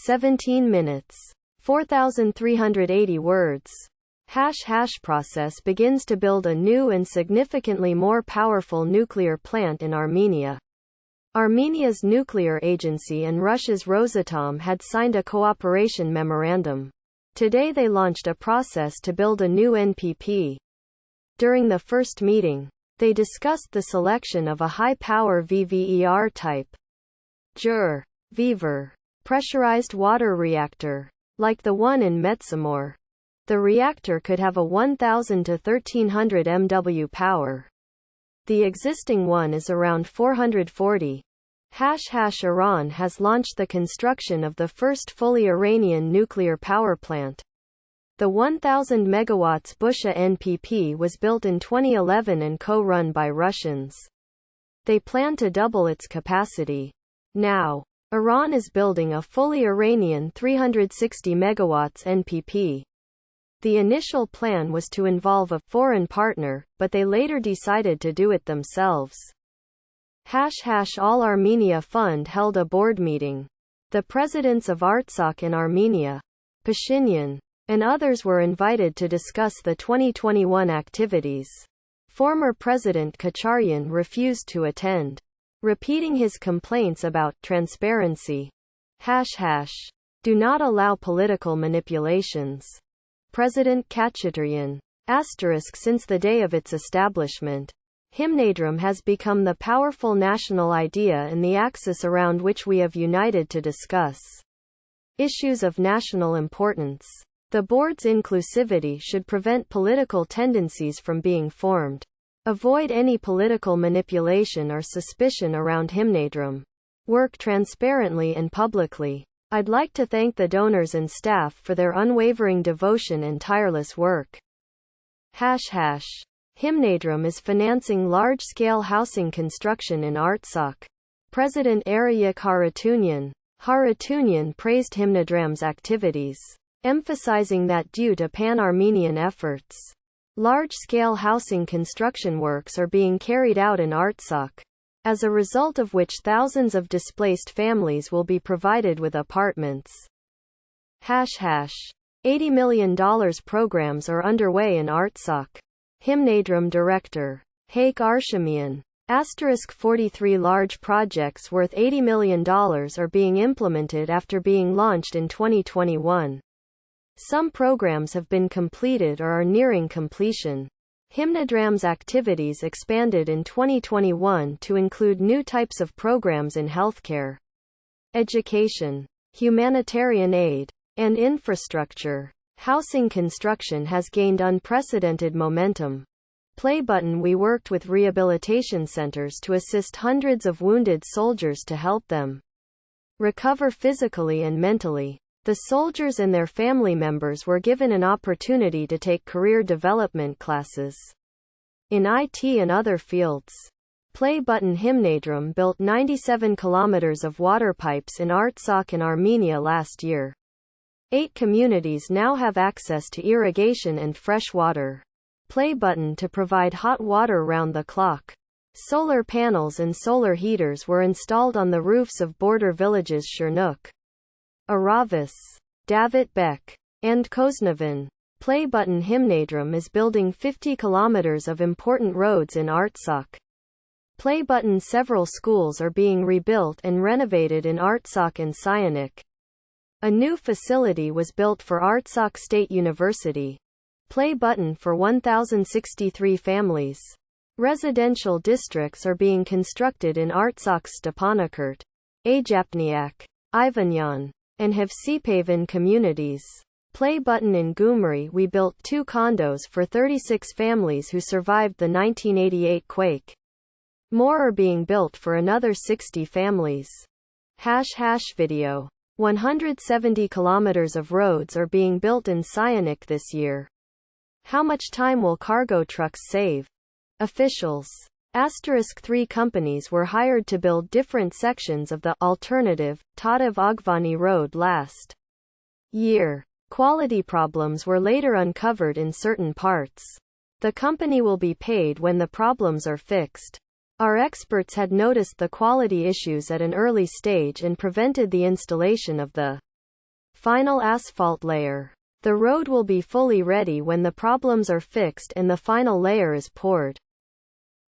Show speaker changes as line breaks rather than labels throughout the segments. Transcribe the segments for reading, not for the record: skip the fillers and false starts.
17 minutes. 4,380 words. Process begins to build a new and significantly more powerful nuclear plant in Armenia. Armenia's nuclear agency and Russia's Rosatom had signed a cooperation memorandum. Today they launched a process to build a new NPP. During the first meeting, they discussed the selection of a high-power VVER type VVER pressurized water reactor, like the one in Metsamor. The reactor could have a 1,000 to 1,300 MW power. The existing one is around 440. Iran has launched the construction of the first fully Iranian nuclear power plant. The 1,000 MW Busha NPP was built in 2011 and co-run by Russians. They plan to double its capacity. Now, Iran is building a fully Iranian 360 MW NPP. The initial plan was to involve a foreign partner, but they later decided to do it themselves. All Armenia Fund held a board meeting. The presidents of Artsakh in Armenia, Pashinyan, and others were invited to discuss the 2021 activities. Former President Kacharyan refused to attend, repeating his complaints about transparency. Do not allow political manipulations. President Kacharyan. Since the day of its establishment, Hymnadrum has become the powerful national idea and the axis around which we have united to discuss issues of national importance. The board's inclusivity should prevent political tendencies from being formed. Avoid any political manipulation or suspicion around Hymnadrum. Work transparently and publicly. I'd like to thank the donors and staff for their unwavering devotion and tireless work. Hymnadrum is financing large-scale housing construction in Artsakh. President Arayik Harutyunyan praised Hymnadram's activities, emphasizing that due to pan-Armenian efforts, large-scale housing construction works are being carried out in Artsakh, as a result of which thousands of displaced families will be provided with apartments. $80 million programs are underway in Artsakh. Hymnadrum Director Haik Arshamian. 43 large projects worth $80 million are being implemented after being launched in 2021. Some programs have been completed or are nearing completion. Hymnadram's activities expanded in 2021 to include new types of programs in healthcare, education, humanitarian aid, and infrastructure. Housing construction has gained unprecedented momentum. Play button. We worked with rehabilitation centers to assist hundreds of wounded soldiers to help them recover physically and mentally. The soldiers and their family members were given an opportunity to take career development classes in IT and other fields. Play button. Hymnadrum built 97 kilometers of water pipes in Artsakh and Armenia last year. 8 communities now have access to irrigation and fresh water. Play button. To provide hot water round the clock. Solar panels and solar heaters were installed on the roofs of border villages Shernuk, Aravis, Davit Bek, and Koznavan. Play button. Hymnadrum is building 50 kilometers of important roads in Artsakh. Play button. Several schools are being rebuilt and renovated in Artsakh and Syanik. A new facility was built for Artsakh State University. Play button. For 1,063 families. Residential districts are being constructed in Artsakh's Stepanakert, Ajapniak, Ivanyan, and Havsipavan communities. Play button. In Gyumri we built 2 condos for 36 families who survived the 1988 quake. More are being built for another 60 families. Video. 170 kilometers of roads are being built in Syanik this year. How much time will cargo trucks save? Officials. 3 companies were hired to build different sections of the alternative Tatav Ogvani road last year. Quality problems were later uncovered in certain parts. The company will be paid when the problems are fixed. Our experts had noticed the quality issues at an early stage and prevented the installation of the Final asphalt layer. The road will be fully ready when the problems are fixed and the final layer is poured.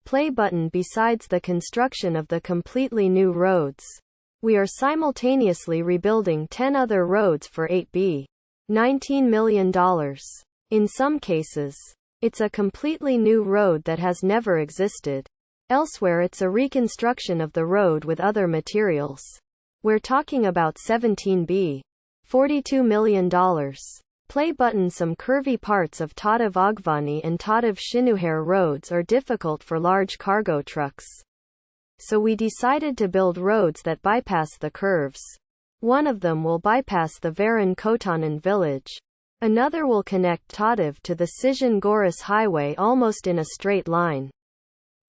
Play button. Besides the construction of the completely new roads, we are simultaneously rebuilding 10 other roads for $19 million. In some cases, it's a completely new road that has never existed. Elsewhere it's a reconstruction of the road with other materials. We're talking about 17B. $42 million. Play button. Some curvy parts of Tatav Ogvani and Tatav Shinuher roads are difficult for large cargo trucks. So we decided to build roads that bypass the curves. One of them will bypass the Varan Kotanan village. Another will connect Tatav to the Sijan Goris highway almost in a straight line.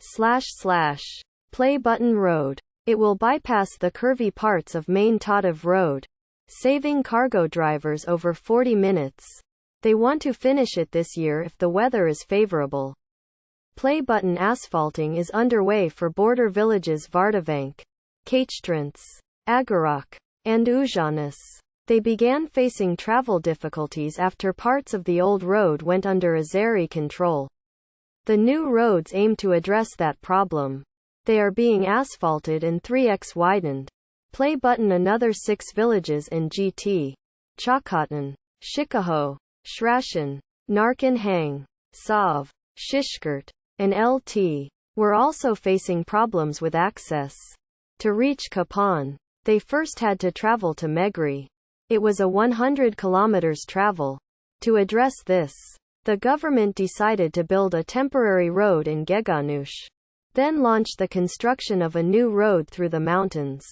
/ Play button road. It will bypass the curvy parts of main Tatav road, saving cargo drivers over 40 minutes. They want to finish it this year if the weather is favorable. Play button. Asphalting is underway for border villages Vardavank, Kachtrance, Agarak, and Ujanis. They began facing travel difficulties after parts of the old road went under Azeri control. The new roads aim to address that problem. They are being asphalted and 3x widened. Play button. Another 6 villages in GT, Chakatan, Shikaho, Shrashan, Narkan Hang, Sav, Shishkert, and LT were also facing problems with access. To reach Kapan, they first had to travel to Megri. It was a 100 kilometers travel. To address this, the government decided to build a temporary road in Geganush, then launched the construction of a new road through the mountains.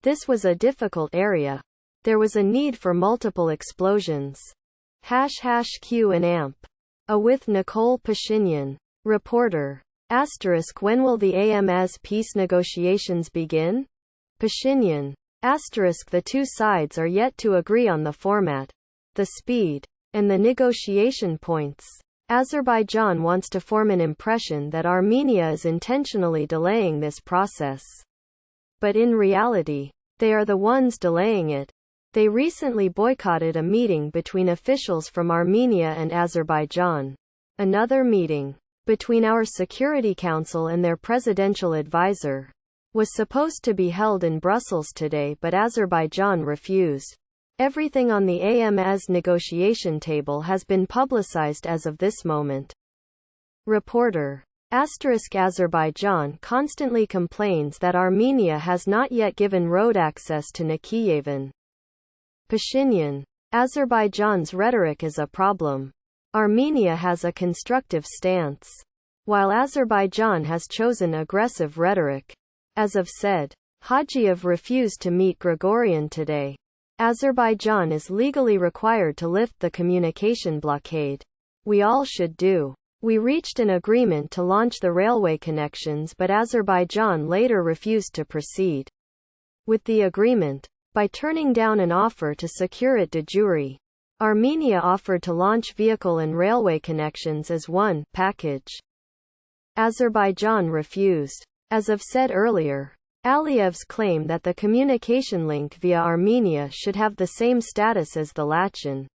This was a difficult area. There was a need for multiple explosions. #Q and AMP. With Nicole Pashinyan. Reporter. *. When will the AMS peace negotiations begin? Pashinyan. *. The two sides are yet to agree on the format, the speed, and the negotiation points. Azerbaijan wants to form an impression that Armenia is intentionally delaying this process. But in reality, they are the ones delaying it. They recently boycotted a meeting between officials from Armenia and Azerbaijan. Another meeting, between our Security Council and their presidential advisor, was supposed to be held in Brussels today, but Azerbaijan refused. Everything on the AMS negotiation table has been publicized as of this moment. Reporter. Azerbaijan constantly complains that Armenia has not yet given road access to Nikhiyevan. Pashinyan. Azerbaijan's rhetoric is a problem. Armenia has a constructive stance, while Azerbaijan has chosen aggressive rhetoric. As of said, Hajiev refused to meet Gregorian today. Azerbaijan is legally required to lift the communication blockade. We all should do. We reached an agreement to launch the railway connections, but Azerbaijan later refused to proceed with the agreement by turning down an offer to secure it de jure. Armenia offered to launch vehicle and railway connections as one package. Azerbaijan refused. As I've said earlier, Aliyev's claim that the communication link via Armenia should have the same status as the Lachin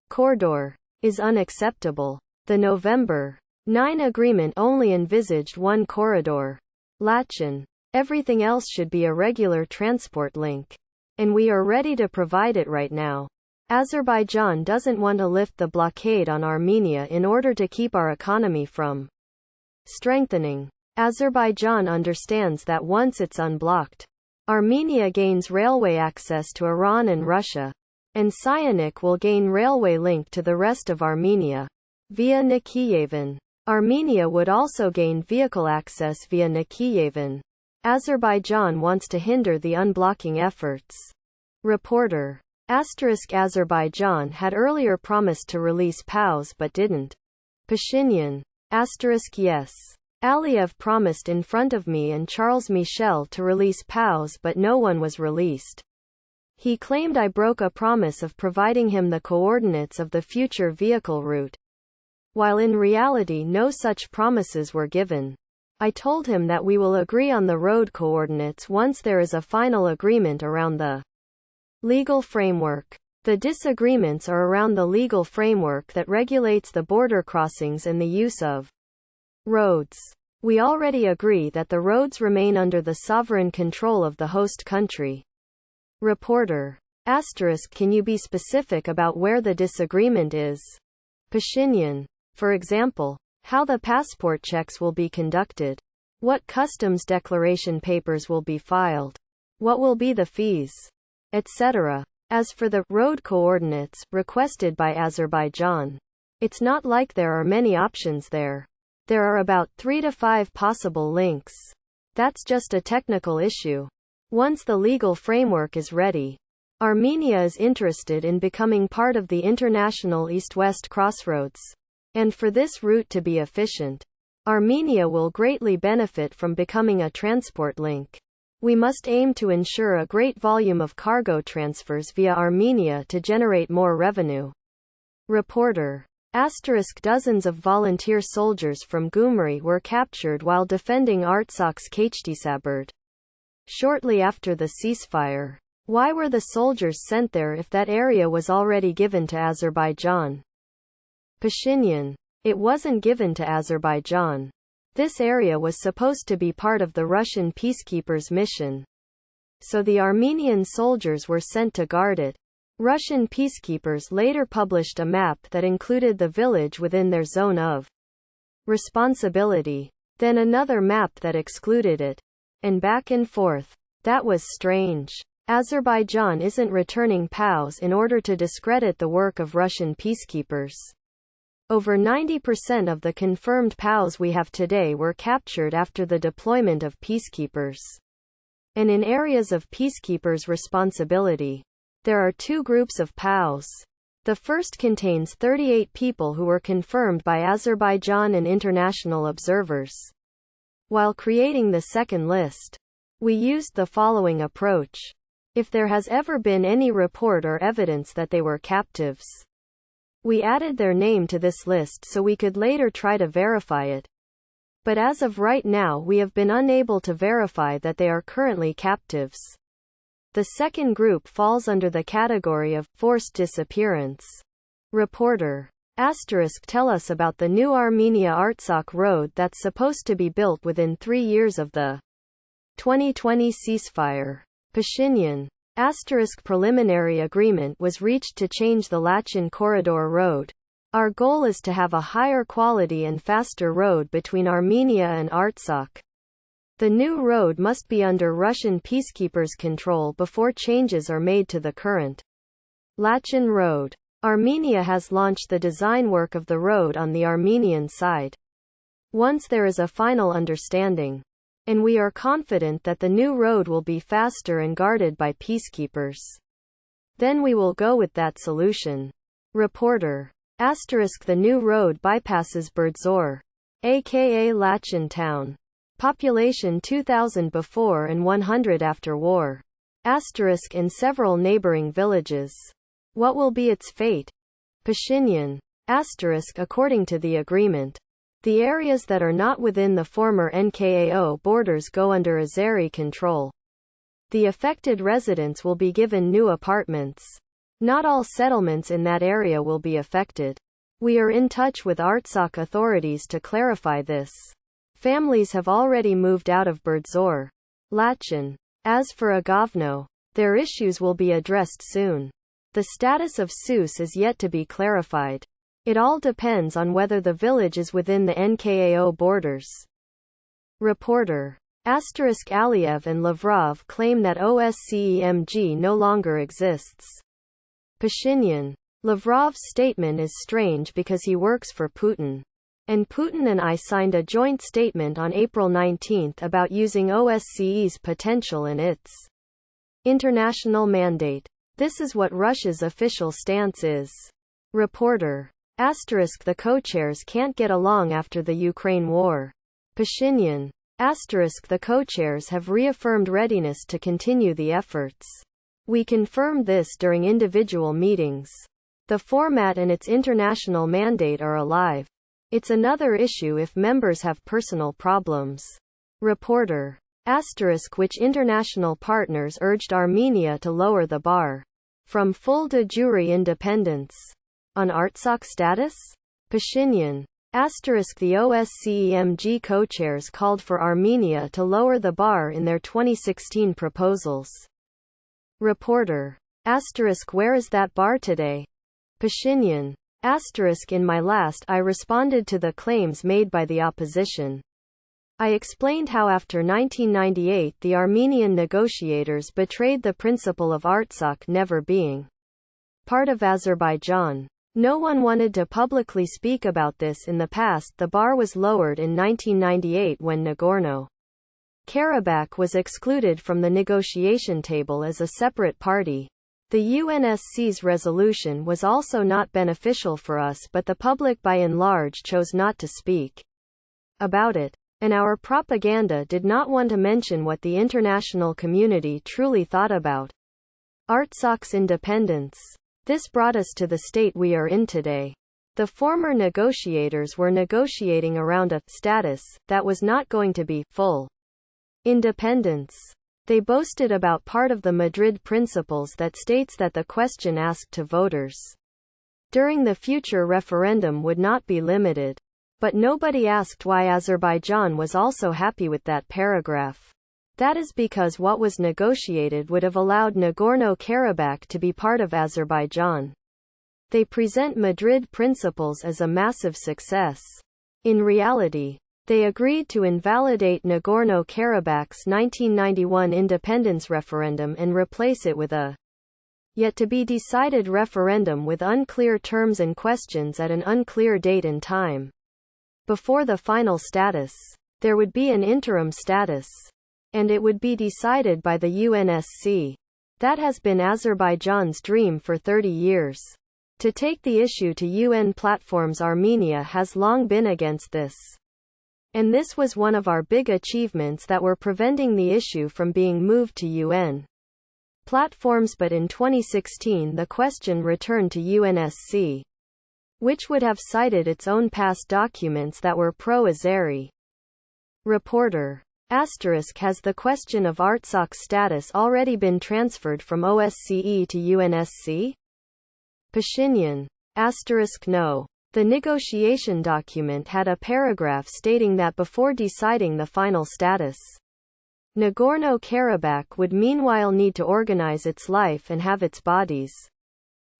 corridor is unacceptable. The November 9 agreement only envisaged one corridor, Lachin. Everything else should be a regular transport link. And we are ready to provide it right now. Azerbaijan doesn't want to lift the blockade on Armenia in order to keep our economy from strengthening. Azerbaijan understands that once it's unblocked, Armenia gains railway access to Iran and Russia, and Syanik will gain railway link to the rest of Armenia via Nikhiyevan. Armenia would also gain vehicle access via Nikhiyevan. Azerbaijan wants to hinder the unblocking efforts. Reporter. Azerbaijan had earlier promised to release POWs but didn't. Pashinyan. Yes. Aliyev promised in front of me and Charles Michel to release POWs, but no one was released. He claimed I broke a promise of providing him the coordinates of the future vehicle route, while in reality no such promises were given. I told him that we will agree on the road coordinates once there is a final agreement around the legal framework. The disagreements are around the legal framework that regulates the border crossings and the use of roads. We already agree that the roads remain under the sovereign control of the host country. Reporter. Can you be specific about where the disagreement is? Pashinyan. For example, how the passport checks will be conducted. What customs declaration papers will be filed. What will be the fees? Etc. As for the road coordinates requested by Azerbaijan, it's not like there are many options there. There are about 3 to 5 possible links. That's just a technical issue. Once the legal framework is ready, Armenia is interested in becoming part of the international east-west crossroads. And for this route to be efficient, Armenia will greatly benefit from becoming a transport link. We must aim to ensure a great volume of cargo transfers via Armenia to generate more revenue. Reporter. Dozens of volunteer soldiers from Gyumri were captured while defending Artsak's Kachtisaberd. Shortly after the ceasefire. Why were the soldiers sent there if that area was already given to Azerbaijan? Pashinyan. It wasn't given to Azerbaijan. This area was supposed to be part of the Russian peacekeepers' mission. So the Armenian soldiers were sent to guard it. Russian peacekeepers later published a map that included the village within their zone of responsibility. Then another map that excluded it. And back and forth. That was strange. Azerbaijan isn't returning POWs in order to discredit the work of Russian peacekeepers. Over 90% of the confirmed POWs we have today were captured after the deployment of peacekeepers. And in areas of peacekeepers' responsibility, there are 2 groups of POWs. The first contains 38 people who were confirmed by Azerbaijan and international observers. While creating the second list, we used the following approach. If there has ever been any report or evidence that they were captives, we added their name to this list so we could later try to verify it. But as of right now we have been unable to verify that they are currently captives. The second group falls under the category of forced disappearance. Reporter. Tell us about the new Armenia-Artsakh road that's supposed to be built within 3 years of the 2020 ceasefire. Pashinyan. Preliminary agreement was reached to change the Lachin Corridor Road. Our goal is to have a higher quality and faster road between Armenia and Artsakh. The new road must be under Russian peacekeepers' control before changes are made to the current Lachin Road. Armenia has launched the design work of the road on the Armenian side. Once there is a final understanding, and we are confident that the new road will be faster and guarded by peacekeepers, then we will go with that solution. Reporter. The new road bypasses Berdzor, aka Lachin town. Population 2,000 before and 100 after war. And several neighboring villages. What will be its fate? Pashinyan. According to the agreement, the areas that are not within the former NKAO borders go under Azeri control. The affected residents will be given new apartments. Not all settlements in that area will be affected. We are in touch with Artsakh authorities to clarify this. Families have already moved out of Berdzor, Lachin. As for Agavno, their issues will be addressed soon. The status of Sus is yet to be clarified. It all depends on whether the village is within the NKAO borders. Reporter. Aliyev and Lavrov claim that OSCEMG no longer exists. Pashinyan. Lavrov's statement is strange because he works for Putin. And Putin and I signed a joint statement on April 19 about using OSCE's potential in its international mandate. This is what Russia's official stance is. Reporter. The co-chairs can't get along after the Ukraine war. Pashinyan. The co-chairs have reaffirmed readiness to continue the efforts. We confirmed this during individual meetings. The format and its international mandate are alive. It's another issue if members have personal problems. Reporter. Which international partners urged Armenia to lower the bar? from full de jure independence. On Artsakh status? Pashinyan. The OSCE-MG co-chairs called for Armenia to lower the bar in their 2016 proposals. Reporter. Where is that bar today? Pashinyan. In my last I responded to the claims made by the opposition. I explained how after 1998 the Armenian negotiators betrayed the principle of Artsakh never being part of Azerbaijan. No one wanted to publicly speak about this in the past. The bar was lowered in 1998 when Nagorno-Karabakh was excluded from the negotiation table as a separate party. The UNSC's resolution was also not beneficial for us, but the public by and large chose not to speak about it. And our propaganda did not want to mention what the international community truly thought about Artsakh's independence. This brought us to the state we are in today. The former negotiators were negotiating around a status that was not going to be full independence. They boasted about part of the Madrid Principles that states that the question asked to voters during the future referendum would not be limited. But nobody asked why Azerbaijan was also happy with that paragraph. That is because what was negotiated would have allowed Nagorno-Karabakh to be part of Azerbaijan. They present Madrid Principles as a massive success. In reality, they agreed to invalidate Nagorno-Karabakh's 1991 independence referendum and replace it with a yet-to-be-decided referendum with unclear terms and questions at an unclear date and time. Before the final status, there would be an interim status. And it would be decided by the UNSC. That has been Azerbaijan's dream for 30 years. To take the issue to UN platforms, Armenia has long been against this. And this was one of our big achievements that were preventing the issue from being moved to UN platforms, but in 2016 the question returned to UNSC, which would have cited its own past documents that were pro-Azeri. Reporter. Has the question of Artsakh status already been transferred from OSCE to UNSC? Pashinyan. No. The negotiation document had a paragraph stating that before deciding the final status, Nagorno-Karabakh would meanwhile need to organize its life and have its bodies.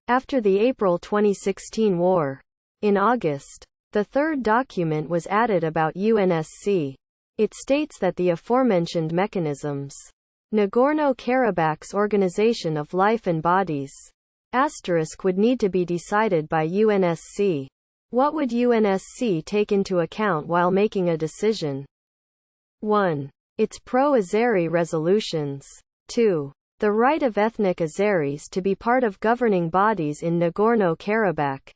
After the April 2016 war. In August, the third document was added about UNSC. It states that the aforementioned mechanisms, Nagorno-Karabakh's organization of life and bodies, would need to be decided by UNSC. What would UNSC take into account while making a decision? 1. Its pro-Azeri resolutions. 2. The right of ethnic Azeris to be part of governing bodies in Nagorno-Karabakh,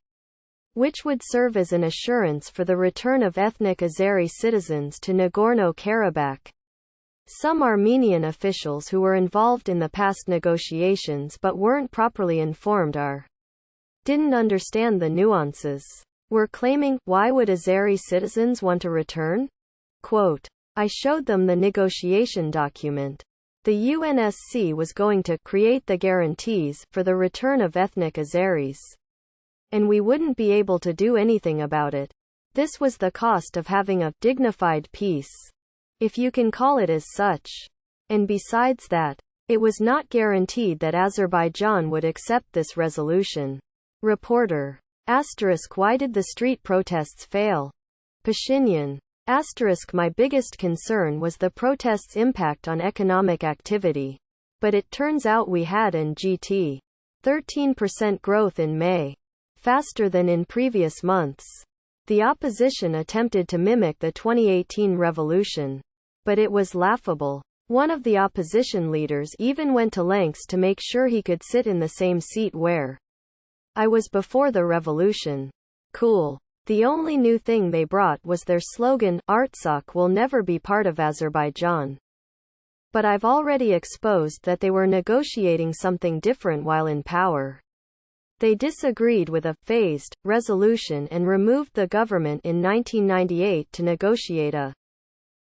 which would serve as an assurance for the return of ethnic Azeri citizens to Nagorno-Karabakh. Some Armenian officials who were involved in the past negotiations but weren't properly informed didn't understand the nuances. Were claiming, why would Azeri citizens want to return? Quote, I showed them the negotiation document. The UNSC was going to create the guarantees for the return of ethnic Azeris. And we wouldn't be able to do anything about it. This was the cost of having a dignified peace, if you can call it as such. And besides that, it was not guaranteed that Azerbaijan would accept this resolution. Reporter. Why did the street protests fail? Pashinyan. My biggest concern was the protests' impact on economic activity. But it turns out we had an 13% growth in May. Faster than in previous months. The opposition attempted to mimic the 2018 revolution. But it was laughable. One of the opposition leaders even went to lengths to make sure he could sit in the same seat where I was before the revolution. Cool. The only new thing they brought was their slogan, Artsakh will never be part of Azerbaijan. But I've already exposed that they were negotiating something different while in power. They disagreed with a phased resolution and removed the government in 1998 to negotiate a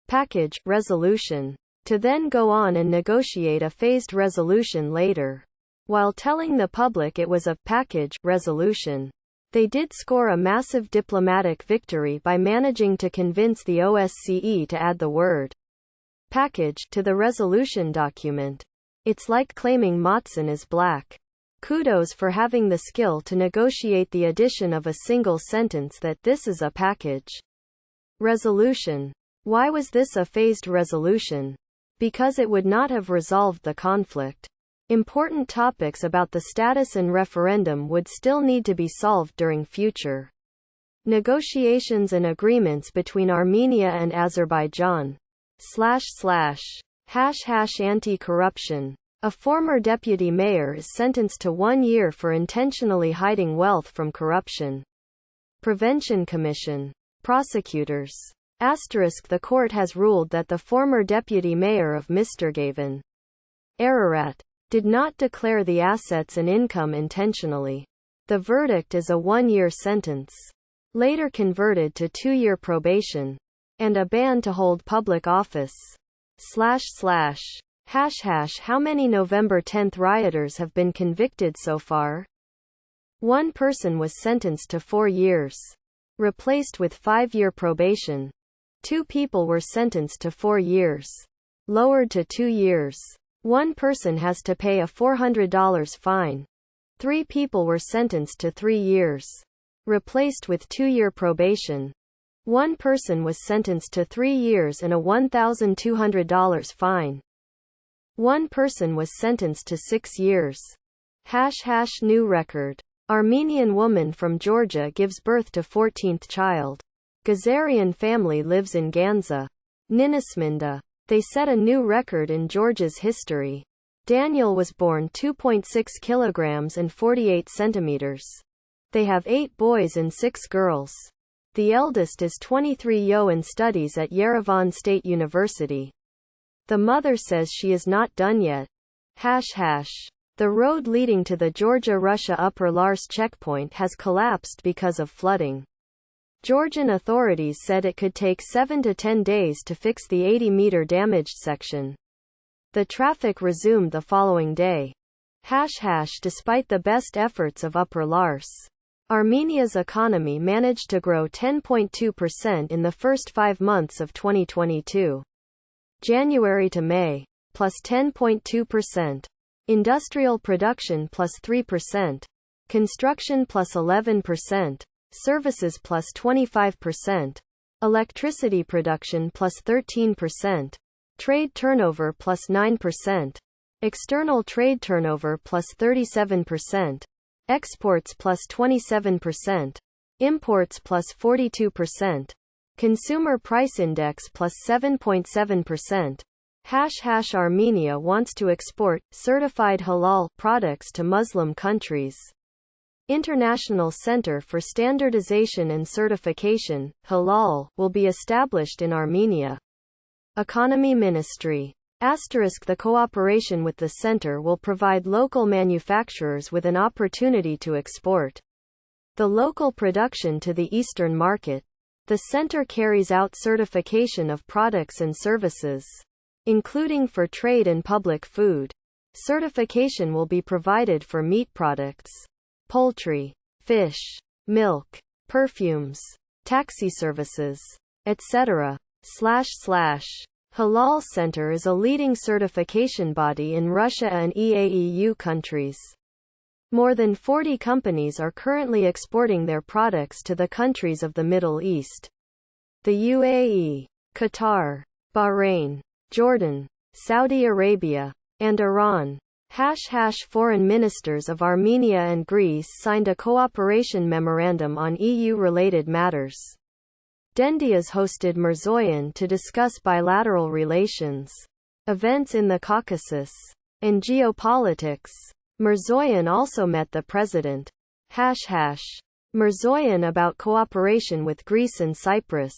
package resolution, to then go on and negotiate a phased resolution later. while telling the public it was a package resolution. They did score a massive diplomatic victory by managing to convince the OSCE to add the word package to the resolution document. It's like claiming Matson is black. Kudos for having the skill to negotiate the addition of a single sentence that this is a package resolution. Why was this a phased resolution? Because it would not have resolved the conflict. Important topics about the status and referendum would still need to be solved during future negotiations and agreements between Armenia and Azerbaijan. Anti-corruption. A former deputy mayor is sentenced to 1 year for intentionally hiding wealth from corruption. Prevention Commission. Prosecutors. The court has ruled that the former deputy mayor of Mistergaven, Ararat, did not declare the assets and income intentionally. The verdict is a 1-year sentence, later converted to 2-year probation, and a ban to hold public office. How many November 10 rioters have been convicted so far? 1 person was sentenced to 4 years, replaced with 5-year probation. 2 people were sentenced to 4 years, lowered to 2 years. 1 person has to pay a $400 fine. 3 people were sentenced to 3 years, replaced with 2-year probation. 1 person was sentenced to 3 years and a $1,200 fine. 1 person was sentenced to 6 years. New record. Armenian woman from Georgia gives birth to 14th child. Gazarian family lives in Ganza, Ninasminda. They set a new record in Georgia's history. Daniel was born 2.6 kilograms and 48 centimeters. They have 8 boys and 6 girls. The eldest is 23 and studies at Yerevan State University. The mother says she is not done yet. The road leading to the Georgia-Russia Upper Lars checkpoint has collapsed because of flooding. Georgian authorities said it could take 7 to 10 days to fix the 80-meter damaged section. The traffic resumed the following day. Despite the best efforts of Upper Lars, Armenia's economy managed to grow 10.2% in the first 5 months of 2022. January to May, plus 10.2%. Industrial production plus 3%. Construction plus 11%. Services plus 25%. Electricity production plus 13%. Trade turnover plus 9%. External trade turnover plus 37%. Exports plus 27%. Imports plus 42%. Consumer price index plus 7.7%. Armenia wants to export certified halal products to Muslim countries. International Center for Standardization and Certification, Halal, will be established in Armenia. Economy Ministry. The cooperation with the center will provide local manufacturers with an opportunity to export the local production to the Eastern market. The center carries out certification of products and services, including for trade and public food. Certification will be provided for meat products, poultry, fish, milk, perfumes, taxi services, etc. Halal Center is a leading certification body in Russia and EAEU countries. More than 40 companies are currently exporting their products to the countries of the Middle East. The UAE, Qatar, Bahrain, Jordan, Saudi Arabia, and Iran. Foreign ministers of Armenia and Greece signed a cooperation memorandum on EU-related matters. Dendias hosted Mirzoyan to discuss bilateral relations, events in the Caucasus, and geopolitics. Mirzoyan also met the president. Mirzoyan about cooperation with Greece and Cyprus.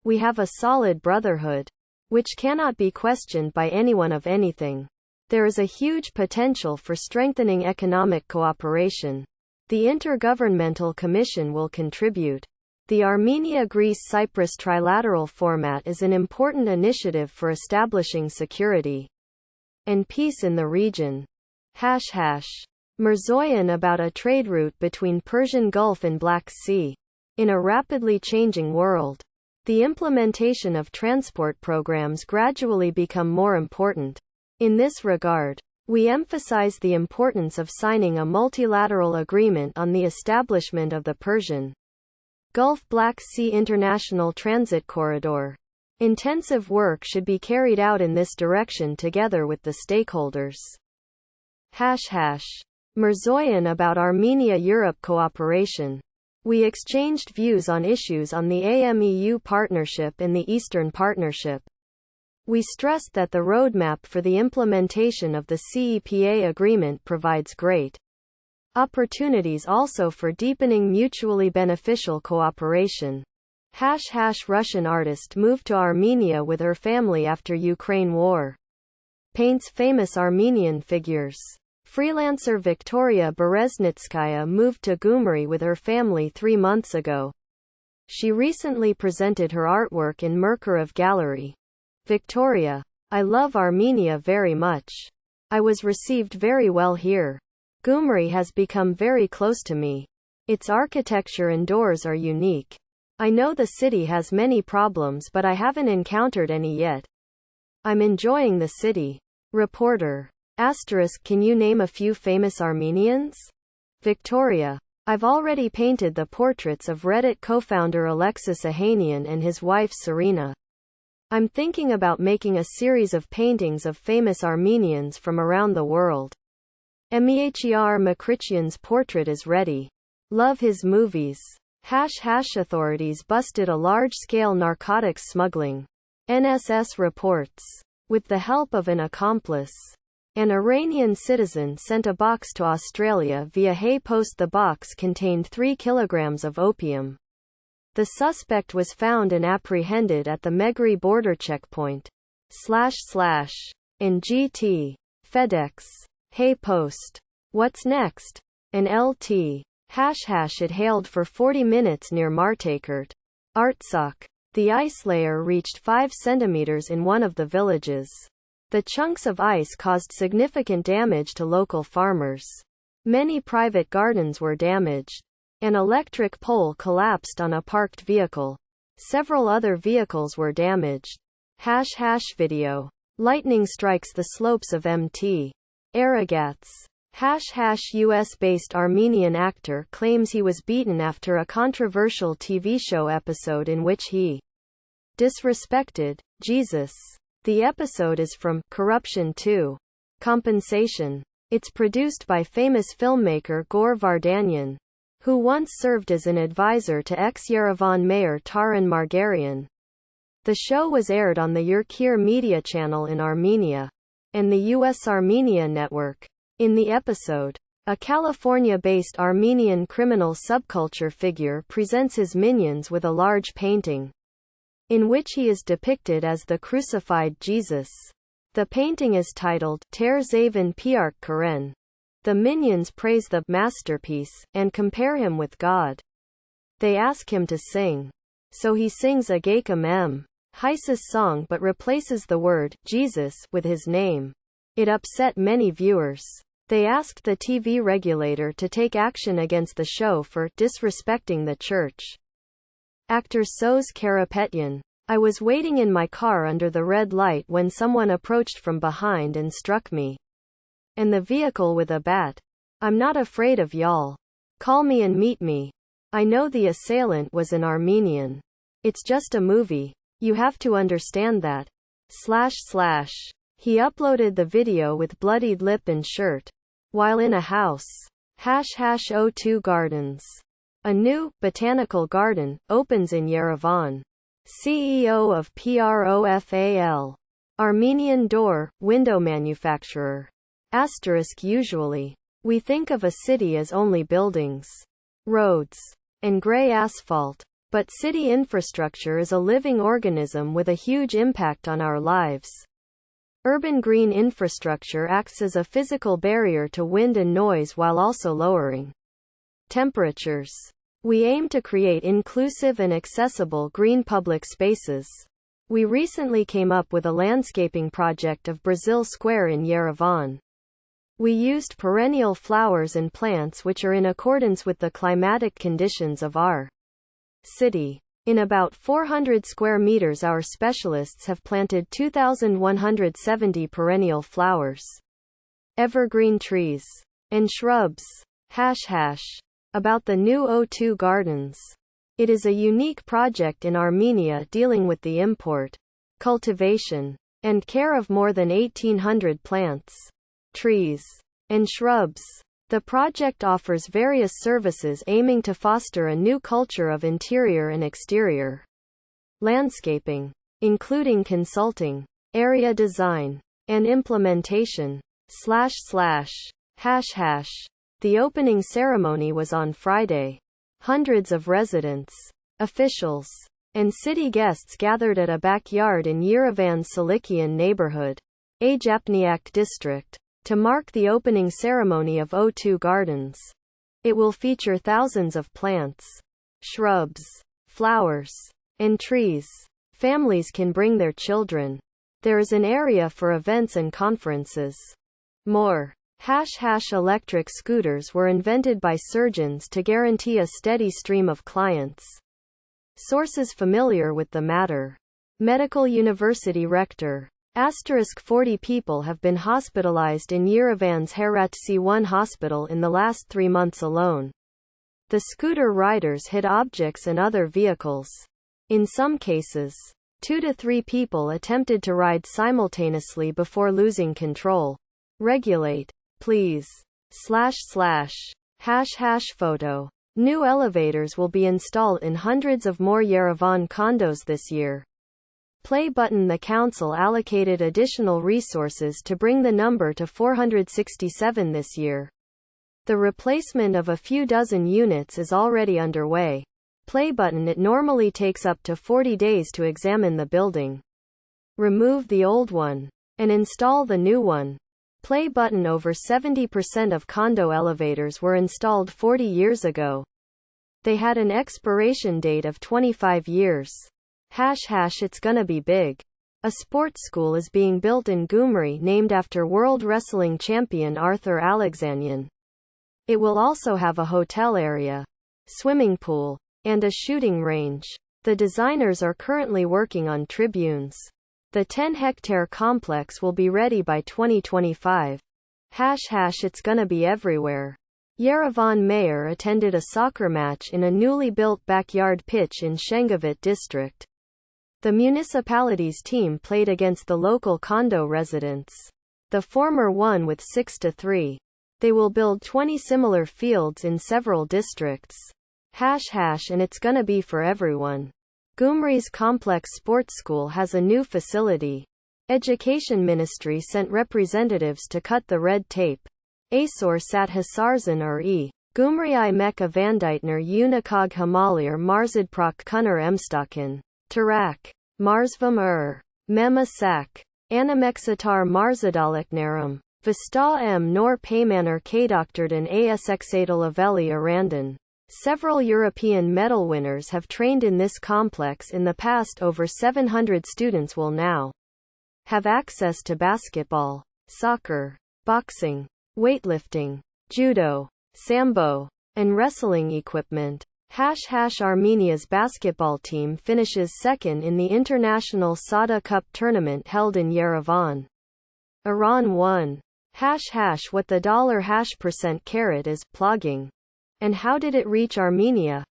We have a solid brotherhood, which cannot be questioned by anyone of anything. There is a huge potential for strengthening economic cooperation. The Intergovernmental Commission will contribute. The Armenia-Greece-Cyprus trilateral format is an important initiative for establishing security and peace in the region. Mirzoyan about a trade route between Persian Gulf and Black Sea. In a rapidly changing world, the implementation of transport programs gradually become more important. In this regard, we emphasize the importance of signing a multilateral agreement on the establishment of the Persian Gulf Black Sea International Transit Corridor. Intensive work should be carried out in this direction together with the stakeholders. Mirzoyan about Armenia-Europe cooperation. We exchanged views on issues on the AMEU Partnership and the Eastern Partnership. We stressed that the roadmap for the implementation of the CEPA agreement provides great opportunities also for deepening mutually beneficial cooperation. Russian artist moved to Armenia with her family after Ukraine war. Paints famous Armenian figures. Freelancer Victoria Bereznitskaya moved to Gyumri with her family 3 months ago. She recently presented her artwork in Merkurov Gallery. Victoria: I love Armenia very much. I was received very well here. Gyumri has become very close to me. Its architecture and doors are unique. I know the city has many problems but I haven't encountered any yet. I'm enjoying the city. Reporter: Can you name a few famous Armenians? Victoria: I've already painted the portraits of Reddit co-founder Alexis Ohanian and his wife Serena. I'm thinking about making a series of paintings of famous Armenians from around the world. Meher Makrichian's portrait is ready. Love his movies. Authorities busted a large-scale narcotics smuggling. NSS reports. With the help of an accomplice. An Iranian citizen sent a box to Australia via Hay Post. The box contained 3 kilograms of opium. The suspect was found and apprehended at the Megri border checkpoint. In GT. FedEx. Hay Post. What's next? An LT. It hailed for 40 minutes near Martakert. Artsakh. The ice layer reached 5 centimeters in one of the villages. The chunks of ice caused significant damage to local farmers. Many private gardens were damaged. An electric pole collapsed on a parked vehicle. Several other vehicles were damaged. Video. Lightning strikes the slopes of Mt. Aragats. US-based Armenian actor claims he was beaten after a controversial TV show episode in which he disrespected Jesus. The episode is from Corruption 2. Compensation. It's produced by famous filmmaker Gore Vardanyan, who once served as an advisor to ex-Yerevan mayor Taran Margarian. The show was aired on the Yerkir media channel in Armenia and the U.S. Armenia network. In the episode, a California-based Armenian criminal subculture figure presents his minions with a large painting, in which he is depicted as the crucified Jesus. The painting is titled Ter Zaven Piark Karen. The minions praise the masterpiece and compare him with God. They ask him to sing. So he sings a Gaika Mem Hisis song but replaces the word Jesus with his name. It upset many viewers. They asked the TV regulator to take action against the show for disrespecting the church. Actor Soz Karapetyan. I was waiting in my car under the red light when someone approached from behind and struck me. And the vehicle with a bat. I'm not afraid of y'all. Call me and meet me. I know the assailant was an Armenian. It's just a movie. You have to understand that. He uploaded the video with bloodied lip and shirt. While in a house. O2 Gardens. A new, botanical garden, opens in Yerevan. CEO of PROFAL. Armenian door, window manufacturer. Usually, we think of a city as only buildings, roads, and gray asphalt. But city infrastructure is a living organism with a huge impact on our lives. Urban green infrastructure acts as a physical barrier to wind and noise while also lowering temperatures. We aim to create inclusive and accessible green public spaces. We recently came up with a landscaping project of Brazil Square in Yerevan. We used perennial flowers and plants which are in accordance with the climatic conditions of our city. In about 400 square meters, our specialists have planted 2,170 perennial flowers, evergreen trees, and shrubs. About the new O2 gardens. It is a unique project in Armenia dealing with the import, cultivation, and care of more than 1,800 plants, trees, and shrubs. The project offers various services aiming to foster a new culture of interior and exterior landscaping, including consulting, area design, and implementation. The opening ceremony was on Friday. Hundreds of residents, officials, and city guests gathered at a backyard in Yerevan's Salikian neighborhood, Ajapniak district, to mark the opening ceremony of O2 Gardens. It will feature thousands of plants, shrubs, flowers, and trees. Families can bring their children. There is an area for events and conferences. More. Electric scooters were invented by surgeons to guarantee a steady stream of clients. Sources familiar with the matter. Medical University rector. 40 people have been hospitalized in Yerevan's Heratsi 1 hospital in the last 3 months alone. The scooter riders hit objects and other vehicles. In some cases, 2 to 3 people attempted to ride simultaneously before losing control. Regulate, please. Photo. New elevators will be installed in hundreds of more Yerevan condos this year. Play button. The council allocated additional resources to bring the number to 467 this year. The replacement of a few dozen units is already underway. Play button. It normally takes up to 40 days to examine the building, remove the old one, and install the new one. Play button. Over 70% of condo elevators were installed 40 years ago. They had an expiration date of 25 years. It's gonna be big. A sports school is being built in Gyumri named after World Wrestling Champion Arthur Alexanian. It will also have a hotel area, swimming pool, and a shooting range. The designers are currently working on tribunes. The 10-hectare complex will be ready by 2025. It's gonna be everywhere. Yerevan mayor attended a soccer match in a newly built backyard pitch in Shengavit district. The municipality's team played against the local condo residents. The former won with 6-3. They will build 20 similar fields in several districts. And it's gonna be for everyone. Gyumri's complex sports school has a new facility. Education Ministry sent representatives to cut the red tape. Asor sat Hasarzan Gyumri I Meka Vanditner Unikog Himalayar Marzidprak Kunar Emstakin. Tarak. Marzvam Mema Sak. Animexatar Marzadaliknarum. Vista M Nor Paymaner Kadoktardan Asxadal Aveli Arandan. Several European medal winners have trained in this complex in the past. Over 700 students will now have access to basketball, soccer, boxing, weightlifting, judo, sambo, and wrestling equipment. Armenia's basketball team finishes second in the International Sada Cup tournament held in Yerevan. Iran won. What the $% is plogging. And how did it reach Armenia?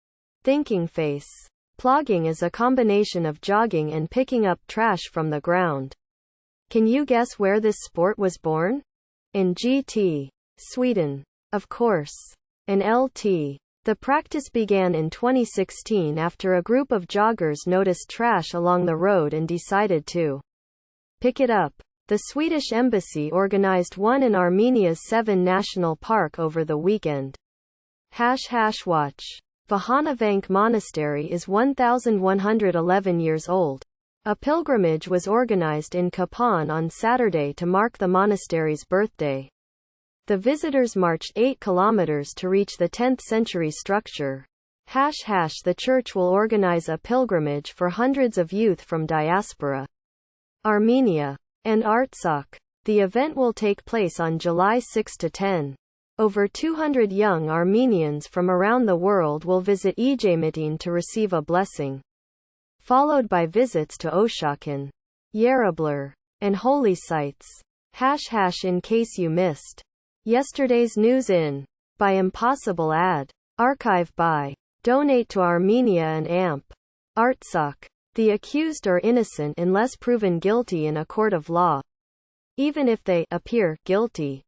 Thinking face. Plogging is a combination of jogging and picking up trash from the ground. Can you guess where this sport was born? In GT. Sweden. Of course. In LT. The practice began in 2016 after a group of joggers noticed trash along the road and decided to pick it up. The Swedish embassy organized one in Armenia's Seven National Park over the weekend. Watch. Vahanavank Monastery is 1,111 years old. A pilgrimage was organized in Kapan on Saturday to mark the monastery's birthday. The visitors marched 8 kilometers to reach the 10th century structure. The church will organize a pilgrimage for hundreds of youth from diaspora, Armenia, and Artsakh. The event will take place on July 6 to 10. Over 200 young Armenians from around the world will visit Ejmitin to receive a blessing, followed by visits to Oshakin, Yereblar, and holy sites. In case you missed yesterday's news by Impossible Ad. Archive by Donate to Armenia and AMP. Artsakh. The accused are innocent unless proven guilty in a court of law. Even if they appear guilty,